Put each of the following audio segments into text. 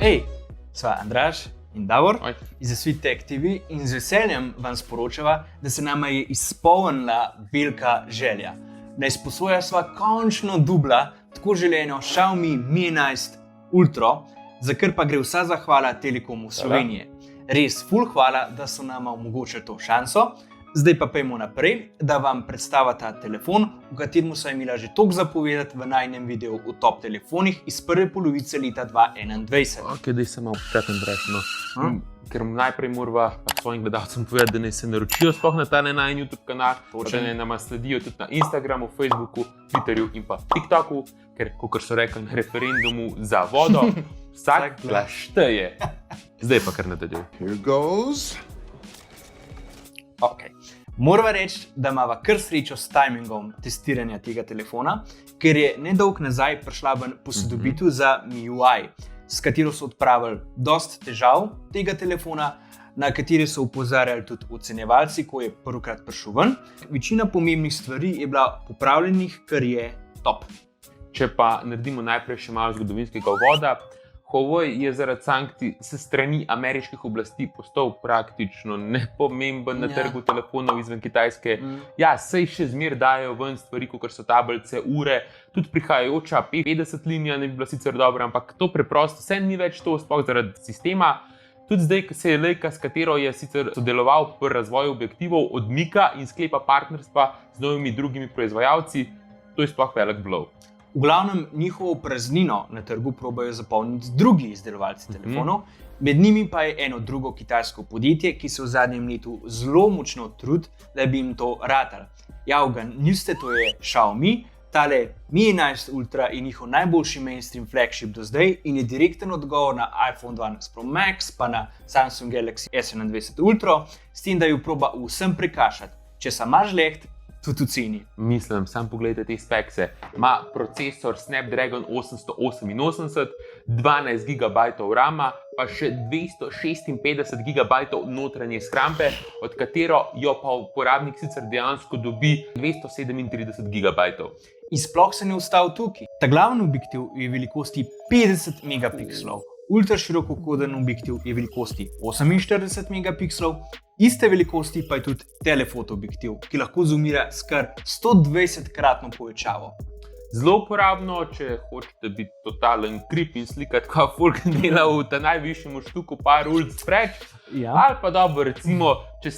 Hej, sva Andraž in Davor Oj. iz Sweet TV in z veseljem vam sporočava, da se nama je izpolnila velika želja. Da izposoja sva končno dubla tako želeno Xiaomi Mi 11 Ultra, za kar pa gre vsa zahvala Telekomu Slovenije. Res ful hvala, da so nama omogočili to šanso. Zdaj pa pojmo naprej, da vam predstavim ta telefon, v katerem sem imela že toliko zapovedati v najnem videu o top telefonih iz prve polovice leta 2021. Ok, daj se malo počakam, Draž. Ker najprej morava svojim gledalcem povedati, da naj se naročijo sploh na ta najn YouTube kanal, da naj nama sledijo tudi na Instagramu, Facebooku, Twitterju in pa TikToku, ker, kot so rekli na referendumu za vodo, vsak glas šteje. Zdaj pa kar nadaljuj. Here goes. Okay. Morava reči, da imava kar srečo s timingom testiranja tega telefona, ker je nedolg nazaj prišla ven posodobitev za MIUI, s katero so odpravili dost težav tega telefona, na kateri so opozarjali tudi ocenjevalci, ko je prvokrat prišel ven. Večina pomembnih stvari je bila popravljenih, kar je top. Če pa naredimo najprej še malo zgodovinskega uvoda, Huawei je zaradi sankcij s strani ameriških oblasti postal praktično nepomemben na trgu telefonov izven Kitajske. Ja, sej še zmer dajo ven stvari, kot so tablice, ure, tudi prihajajoča P50 linija ne bi bila sicer dobra, ampak to preprosto vse ni več to, sploh zaradi sistema. Tudi zdaj, ko se je Leica, s katero je sicer sodeloval pri razvoju objektivov, odmika in sklepa partnerstva z novimi drugimi proizvajalci, to je sploh velik blow. V glavnem njihovo praznino na trgu probajo zapolniti drugi izdelovalci telefonov, med njimi pa je eno drugo kitajsko podjetje, ki se v zadnjem letu zelo močno trudi, da bi jim to ratalo. Javga niste, to je Xiaomi, tale Mi 11 Ultra je njihov najboljši mainstream flagship do zdaj in je direkten odgovor na iPhone 12 Pro Max, pa na Samsung Galaxy S21 Ultra, s tem, da jo proba vsem prekašati. Če sam imaš leht, tudi ceni. Mislim, sam pogledajte te spekse. Ima procesor Snapdragon 888, 12 GB RAM-a, pa še 256 GB notranje shrambe, od katero jo pa uporabnik sicer dejansko dobi 237 GB. In sploh se ne ustavi tukaj. Ta glavni objektiv je velikosti 50 megapikslov. Ultra širokokoden objektiv je velikosti 48 megapikslov, iste velikosti pa je tudi telefoto objektiv, ki lahko zoomira s kar 120-kratno povečavo. Zelo uporabno, če hočete biti totalen creep in slikati, kot folk dela v ta najvišjem štuku par ulic preč. Ja. Ali pa dobro, recimo, če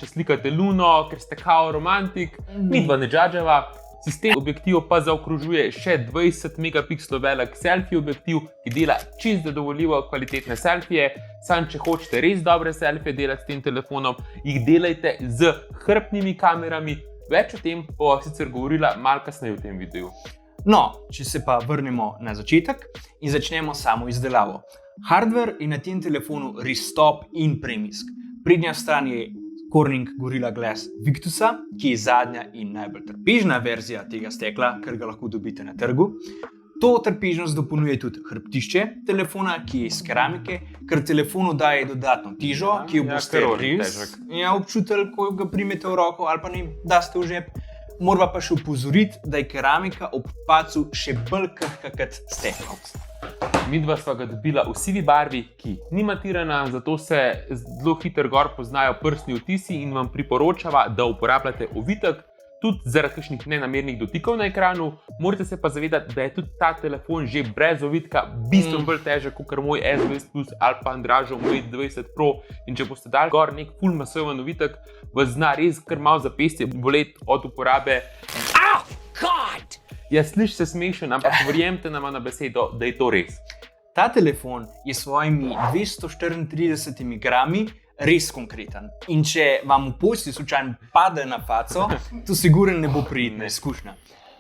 slikate luno, ker ste kao romantik, midva ne džadževa. Sistem objektivov pa zaokrožuje še 20 megapikslov velik selfie objektiv, ki dela čisto zadovoljivo kvalitetne selfije. Sam, če hočete res dobre selfije delati s tem telefonom, jih delajte z hrbtnimi kamerami. Več o tem bo sicer govorila malo kasneje v tem videu. No, če se pa vrnemo na začetek in začnemo samo izdelavo. Hardware je na tem telefonu res top in premijsk. Prednja stran je Corning Gorilla Glass Victusa, ki je zadnja in najbolj trpežna verzija tega stekla, kar ga lahko dobite na trgu. To trpežnost dopolnjuje tudi hrbtišče telefona, ki je iz keramike, ker telefonu daje dodatno težo, ki jo boste res občutili, ko ga primete v roko ali pa ne daste v žep. Morava pa še opozoriti, da je keramika ob padcu še bolj krhka kot steklo. Midva sva ga dobila v sivi barvi, ki ni matirana, zato se zelo hitro gor poznajo prstni odtisi in vam priporočava, da uporabljate ovitek, tudi zaradi kakšnih nenamernih dotikov na ekranu. Morate se pa zavedati, da je tudi ta telefon že brez ovitka bistveno bolj težek kot moj S20 Plus ali pa Andražov Mate 20 Pro. In če boste dali gor nek full masoven ovitek, vas zna res kar malo zapestje boleti od uporabe. Ja, sliši se smešen, ampak verjemite nama na besedo, da je to res. Ta telefon je s svojimi 234 grami res konkreten. In če vam v posli slučajno pade na faco, to sigurno ne bo prijetna izkušnja.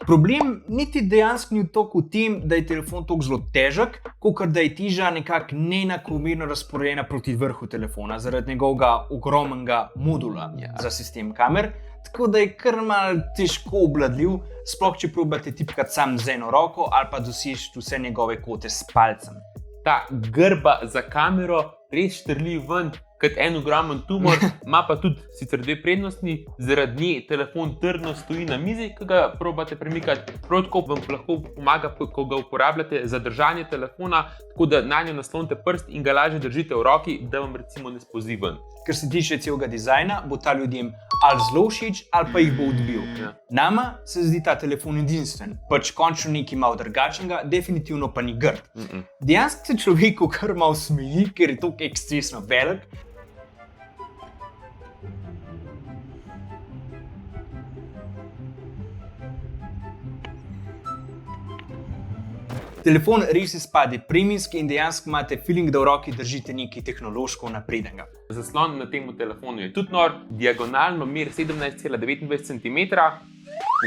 Problem niti dejansko ni toliko v tem, da je telefon toliko zelo težek, kakor da je teža nekako neenakomerno razporejena proti vrhu telefona zaradi njegovega ogromnega modula za sistem kamer. Tako da je kar malo težko obvladljiv, sploh če probate tipkati sam z eno roko ali pa dosežete vse njegove kote s palcem. Ta grba za kamero res štrli ven kot en ogromen tumor, ima pa tudi sicer dve prednosti, zaradi nje telefon trdno stoji na mizi, ko ga probate premikati, prav tako vam lahko pomaga, ko ga uporabljate za držanje telefona, tako da nanjo naslonite prst in ga lažje držite v roki, da vam recimo ne spozi ven. Kar se tiče celega dizajna, bo ta ljudem ali zelo všeč, ali pa jih bo odbil. Ja. Nama se zdi ta telefon edinstven, pač končno nekaj malo drugačnega, definitivno pa ni grd. Dejansko se človeku kar malo smeji, ker je to ekscesno velik. Telefon res izpade premijski in dejansko imate feeling, da v roki držite nekaj tehnološko naprednega. Zaslon na tem telefonu je tudi nor, diagonalno meri 17,29 cm,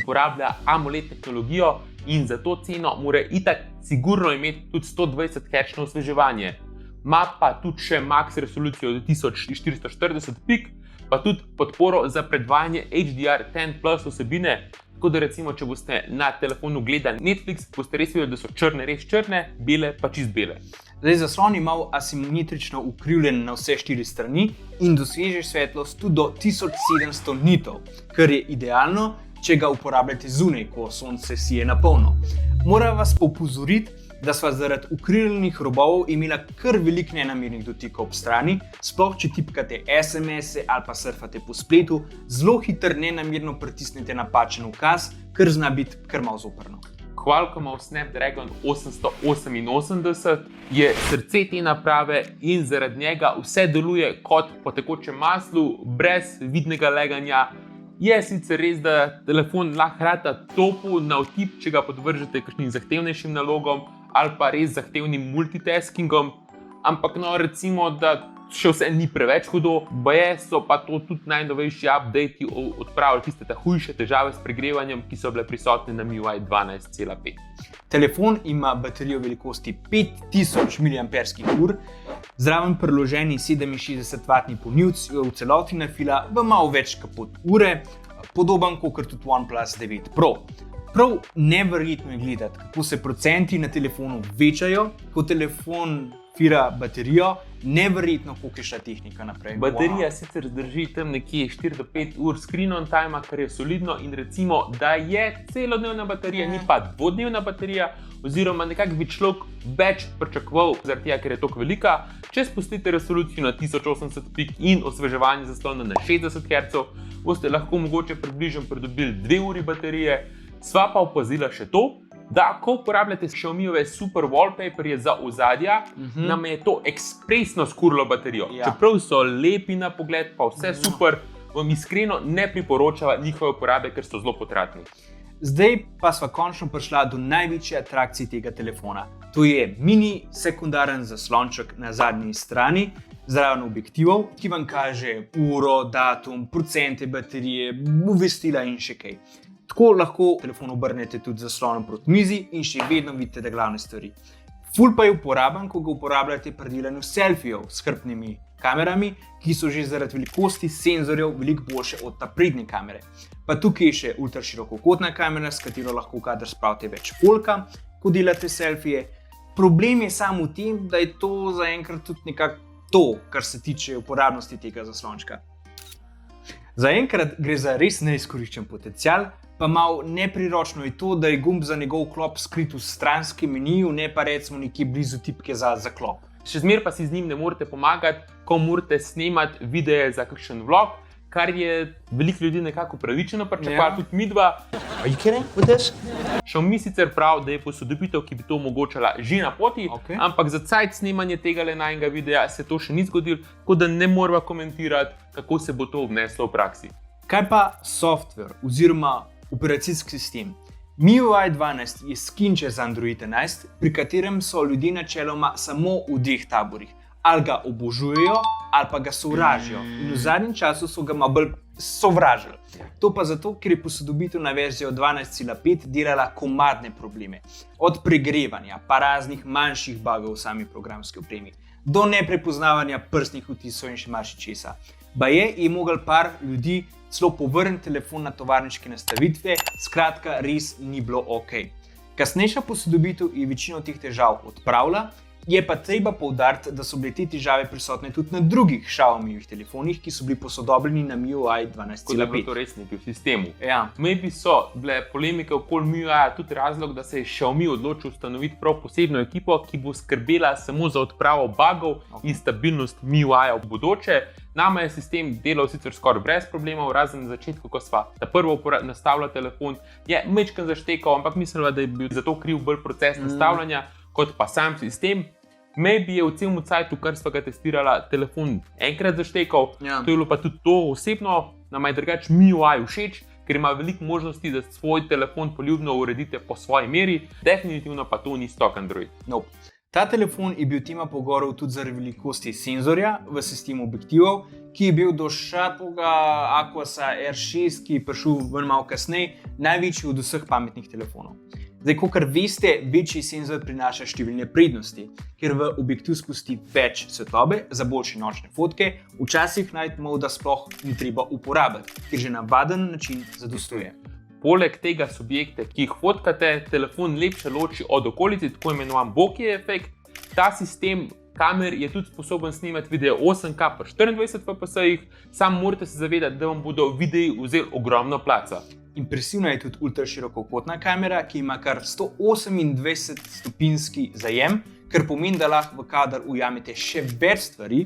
uporablja AMOLED tehnologijo in za to ceno mora itak sigurno imeti tudi 120 Hz osveževanje. Ma pa tudi še max resolucijo do 1440 pik, pa tudi podporo za predvajanje HDR10+ vsebine. Tako da recimo, če boste na telefonu gledali Netflix, boste res videli, da so črne res črne, bele pa čist bele. Zdaj, zaslon je malo asimetrično ukrivljen na vse 4 strani in doseže svetlost tudi do 1700 nitov, kar je idealno, če ga uporabljate zunaj, ko sonce sije na polno. Moram vas opozoriti, da sva zaradi ukrivljenih robov imela kar veliko nenamernih dotikov ob strani, sploh če tipkate SMS-e ali pa surfate po spletu, zelo hitro nenamerno pritisnete napačen ukaz, kar zna biti kar malo zoprno. Qualcommov Snapdragon 888 je srce te naprave in zaradi njega vse deluje kot po tekočem maslu, brez vidnega leganja. Je sicer res, da telefon lahko rata topu na vtip, če ga podvržete kakšnim zahtevnejšim nalogom ali pa res zahtevnim multitaskingom, ampak no, recimo, da še vse ni preveč hudo, baje so pa to tudi najnovejši updati odpravili tiste hujše težave s pregrevanjem, ki so bile prisotne na MIUI 12.5. Telefon ima baterijo velikosti 5000 mAh, zraven priloženi 67W polnilec jo v celoti nafila v malo več kot pol ure, podoben kot tudi OnePlus 9 Pro. Prav neverjetno je gledati, kako se procenti na telefonu večajo, ko telefon fira baterijo, neverjetno, koliko je šla tehnika naprej. Baterija sicer zdrži tam nekje 4 do 5 ur screen on time, kar je solidno in recimo, da je celodnevna baterija, ni pa dvodnevna baterija, oziroma nekako bi človek več pričakoval, zaradi tega, ker je toliko velika. Če spustite resolucijo na 1080 pik in osveževanje zaslona na 60 Hz, boste lahko mogoče približno pridobili 2 uri baterije. Sva pa opazila še to, da ko uporabljate Xiaomiove super wallpaperje za ozadja, nam je to ekspresno skurilo baterijo. Ja. Čeprav so lepi na pogled, pa vse super, vam iskreno ne priporočava njihove uporabe, ker so zelo potratni. Zdaj pa sva končno prišla do največje atrakcije tega telefona. To je mini sekundaren zaslonček na zadnji strani, zraven objektivov, ki vam kaže uro, datum, procente baterije, obvestila in še kaj. Tako lahko telefon obrnete tudi zaslonom proti mizi in še vedno vidite, da glavne stvari. Ful pa je uporaben, ko ga uporabljate pri delanju selfijev s hrbtnimi kamerami, ki so že zaradi velikosti senzorjev veliko boljše od napredne kamere. Pa tukaj je še ultraširokokotna kamera, s katero lahko kadar spravite več folka, ko delate selfije. Problem je samo v tem, da je to zaenkrat tudi nekako to, kar se tiče uporabnosti tega zaslončka. Zaenkrat gre za res neizkoriščen potencial, pa malo nepriročno je to, da je gumb za njegov klop skrit v stranskem meniju, ne pa recimo nekje blizu tipke za klop. Še zmer pa si z njim ne morete pomagati, ko morate snemati videe za kakšen vlog, kar je veliko ljudi nekako upravičeno pričakovalo, tudi midva. Are you kidding with this? Xiaomi sicer pravi, da je posodobitev, ki bi to omogočala, že na poti, ampak za cajt snemanje tega najinega videa se to še ni zgodilo, tako da ne morava komentirati, kako se bo to obneslo v praksi. Kaj pa software oziroma operacijski sistem? MIUI 12 je skinče za Android 11, pri katerem so ljudje načeloma samo v dveh taborih. Ali ga obožujejo, ali pa ga sovražijo. In v zadnjem času so ga malo bolj sovražili. To pa zato, ker je posodobitev na verzijo 12.5 delala komadne probleme. Od pregrevanja, pa raznih manjših bugov v sami programski opremi, do neprepoznavanja prstnih odtisov in še marsičesa. Baje je mogel par ljudi celo povrniti telefon na tovarniške nastavitve, skratka res ni bilo ok. Kasnejša posodobitev je večino teh težav odpravila Je pa treba poudariti, da so bile te težave prisotne tudi na drugih Xiaomijevih telefonih, ki so bili posodobljeni na MIUI Kot da je 12.5. bilo to res nekaj v sistemu. Ja. Maybe so bile polemike okoli MIUI tudi razlog, da se je Xiaomi odločil ustanoviti prav posebno ekipo, ki bo skrbela samo za odpravo bugov in stabilnost MIUI v bodoče. Nama je sistem delal sicer skoraj brez problemov, razen na začetku, ko sva ta prvo nastavila telefon, je majčkeno zaštekal, ampak mislila, da je bil za to kriv bolj proces nastavljanja, kot pa sam sistem. Maybe je v celem cajtu, kar sva ga testirala, telefon enkrat zaštekal, Ja. to je bilo pa tudi to osebno, nama je drugače MIUI všeč, ker ima veliko možnosti, da svoj telefon poljubno uredite po svoji meri, definitivno pa to ni stok Android. Nope. Ta telefon je bil tema pogovorov tudi zaradi velikosti senzorja v sistemu objektivov, ki je bil do Sharpovega Aquasa R6, ki je prišel ven malo kasneje, največji od vseh pametnih telefonov. Zdaj, kot veste, večji senzor prinaša številne prednosti, ker v objektiv spusti več svetlobe za boljše nočne fotke, včasih night mode sploh ni treba uporabiti, ker že na navaden način zadostuje. Poleg tega subjekte, ki jih fotkate, telefon lepše loči od okolice, tako imenovan bokeh efekt. Ta sistem kamer je tudi sposoben snemati video 8K pa 24 fps-jih, sam morate se zavedati, da vam bodo videi vzeli ogromno placa. Impresivna je tudi ultraširokokotna kamera, ki ima kar 128 stopinjski zajem, kar pomeni, da lahko v kader ujamete še več stvari.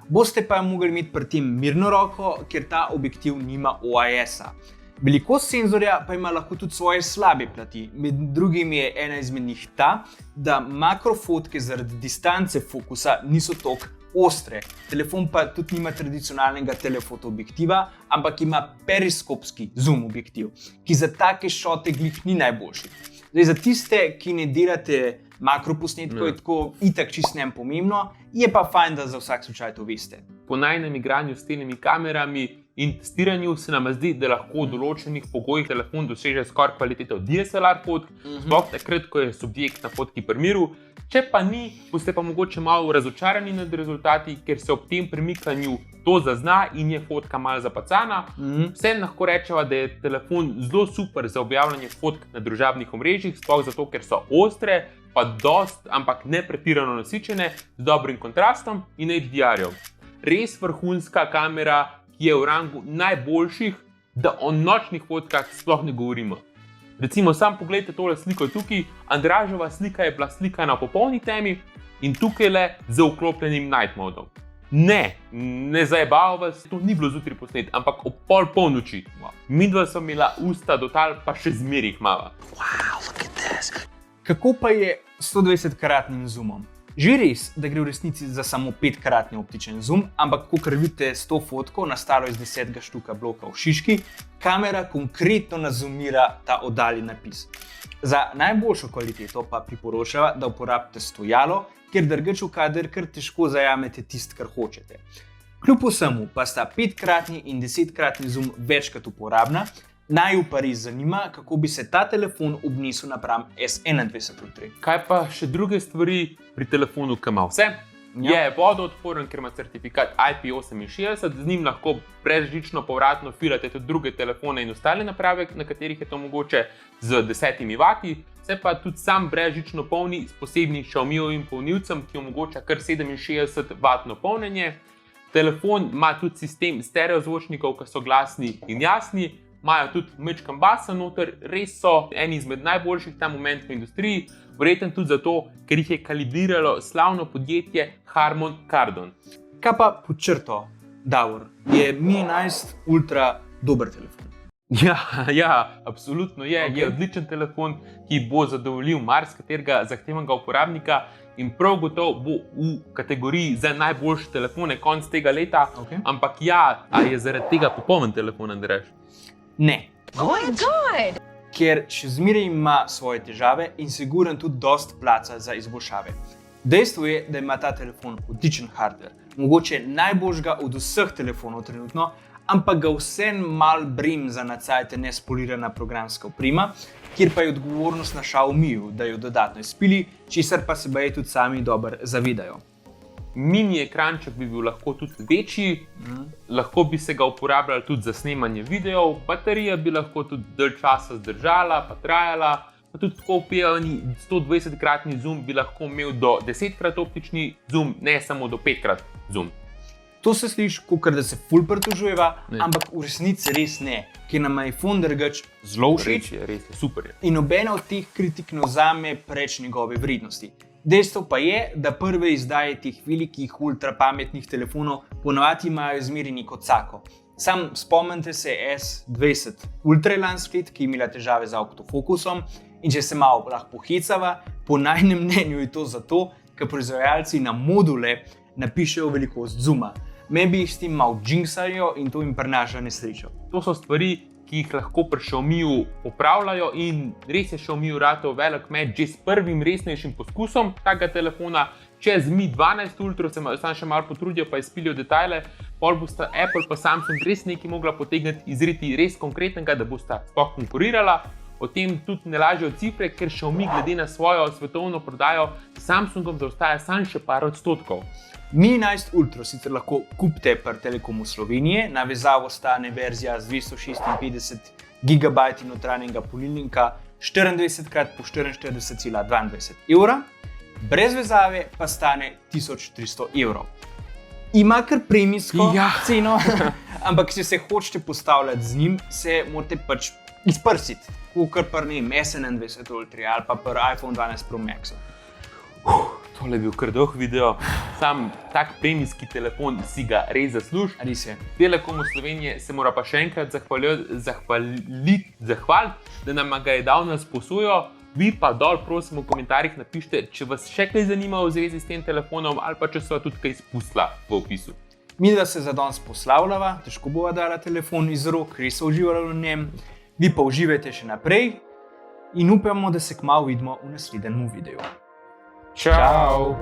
Boste pa mogli imeti pri tem mirno roko, ker ta objektiv nima OIS-a. Velikost senzorja pa ima lahko tudi svoje slabe plati. Med drugim je ena izmed njih ta, da makrofotke zaradi distance fokusa niso tako ostre. Telefon pa tudi nima tradicionalnega telefoto objektiva, ampak ima periskopski zoom objektiv, ki za take šote glih ni najboljši. Zdaj, za tiste, ki ne delate makroposnetkov, je tako itak čisto nepomembno, je pa fajn, da za vsak slučaj to veste. Po najnem igranju s temi kamerami in testiranju se nam zdi, da lahko v določenih pogojih telefon doseže skoraj kvaliteto DSLR fotk, sploh takrat, ko je subjekt na fotki pri miru. Če pa ni, boste pa mogoče malo razočarani nad rezultati, ker se ob tem premikanju to zazna in je fotka malo zapacana. Vseeno lahko rečeva, da je telefon zelo super za objavljanje fotk na družabnih omrežjih, sploh zato, ker so ostre, pa dost, ampak ne pretirano nasičene, z dobrim kontrastom in HDR-jem. Res vrhunska kamera, ki je v rangu najboljših, da o nočnih fotkah sploh ne govorimo. Recimo, sam pogledajte tole sliko tukaj, Andraževa slika je bila slikana v popolni temi in tukaj le z vklopljenim night modom. Ne zajebava vas, to ni bilo zjutraj posnet, ampak ob polnoči. Midva sva imela usta do tal, pa še zmeraj jih mava. Kako pa je s 120-kratnim zoomom? Že res, da gre v resnici za samo 5-kratni optičen zoom, ampak kot vidite s to fotko, nastalo iz 10 štuka bloka v šiški, kamera konkretno nazumira ta oddaljen napis. Za najboljšo kvaliteto pa priporočava, da uporabite stojalo, ker drugače v kader kar težko zajamete tisto, kar hočete. Kljub vsemu pa sta 5-kratni in 10-kratni zoom večkrat uporabna. Naju pa res zanima, kako bi se ta telefon obnesel napram S21 Ultra. Kaj pa še druge stvari pri telefonu, ki ima vse? Je vodoodporen, ker ima certifikat IP68, z njim lahko brezžično povratno filate tudi druge telefone in ostale naprave, na katerih je to mogoče z 10 vati. Se pa tudi sam brezžično polni s posebnim Xiaomijevim polnilcem, ki omogoča kar 67-vatno polnjenje. Telefon ima tudi sistem stereozvočnikov, ki so glasni in jasni. Imajo tudi majčken basa noter, res so eni izmed najboljših ta moment v industriji, verjetno tudi zato, ker jih je kalibriralo slavno podjetje Harman Kardon. Kaj pa pod črto, Davor, je Mi 11 Ultra dober telefon? Ja, absolutno je. Okay. Je odličen telefon, ki bo zadovoljil marsikaterega zahtevnega uporabnika in prav gotovo bo v kategoriji za najboljše telefone konec tega leta. Okay. Ampak ja, a je zaradi tega popoln telefon, Andrej? Ne. Oh my God! Ker še zmeraj ima svoje težave in siguren tudi dost placa za izboljšave. Dejstvo je, da ima ta telefon odličen hardware, mogoče najboljšega od vseh telefonov trenutno, ampak ga vseeno mal bremza nacajte nespolirana programska oprema, kjer pa je odgovornost na Xiaomiju, da jo dodatno izpili, česar pa se baje tudi sami dobro zavedajo. Mini ekranček bi bil lahko tudi večji, lahko bi se ga uporabljali tudi za snemanje videov, baterija bi lahko tudi dalj časa zdržala, pa trajala, pa tudi tako upevani 120-kratni zoom bi lahko imel do 10-krat optični zoom, ne samo do 5-krat zoom. To se sliši, kot da se ful pritožujeva, Ne. ampak v resnici res ne, ker nam je iPhone drugač zelo všeč Res je, super je. in nobena od teh kritik ne vzame preč njegove vrednosti. Dejstvo pa je, da prve izdaje teh velikih ultrapametnih telefonov ponavadi imajo izmeri neko cako. Sam spomnite se S20 Ultra lansko let, ki je imela težave z autofokusom, in če se malo lahko pohecava, po najnem mnenju je to zato, ker proizvajalci na module napišejo velikost zooma. Maybe jih s tem malo džinksajo in to jim prinaša nesrečo. To so stvari, ki jih lahko pri Xiaomiju popravljajo in res je Xiaomi ratal velik med že s prvim resnejšim poskusom takega telefona. Čez Mi 12 Ultra se še malo potrudijo, pa izpilijo detajle, pol bosta Apple pa Samsung res nekaj mogla potegniti, izriti res konkretnega, da bosta sploh konkurirala. O tem tudi ne lažejo cifre, ker Xiaomi glede na svojo svetovno prodajo s Samsungom zaostaja samo še par odstotkov. Mi 11 Ultra sicer lahko kupite pri Telekomu Slovenije, na vezavo stane verzija z 256 GB notranjega polnilnika 24x po 44,22 evra, brez vezave pa stane 1300 evrov. Ima kar premijsko ceno, ampak če se hočete postavljati z njim, se morate pač izprsiti, kot pri S21 Ultra ali pa pri iPhone 12 Pro Maxu. Tole je bil kar dolg video, sam tak premijski telefon si ga res zasluži. Res je. Telekomu Slovenije se mora pa še enkrat zahvaliti, da nam ga je dal na sposojo. Vi pa dol prosim v komentarjih napišite, če vas še kaj zanima v zvezi s tem telefonom ali pa če so tudi kaj spustila v opisu. Mi da se za danes poslavljava, težko bova dala telefon iz rok, res so uživali v njem. Vi pa uživajte še naprej in upamo, da se kmalu vidimo v naslednjem videu. Čau!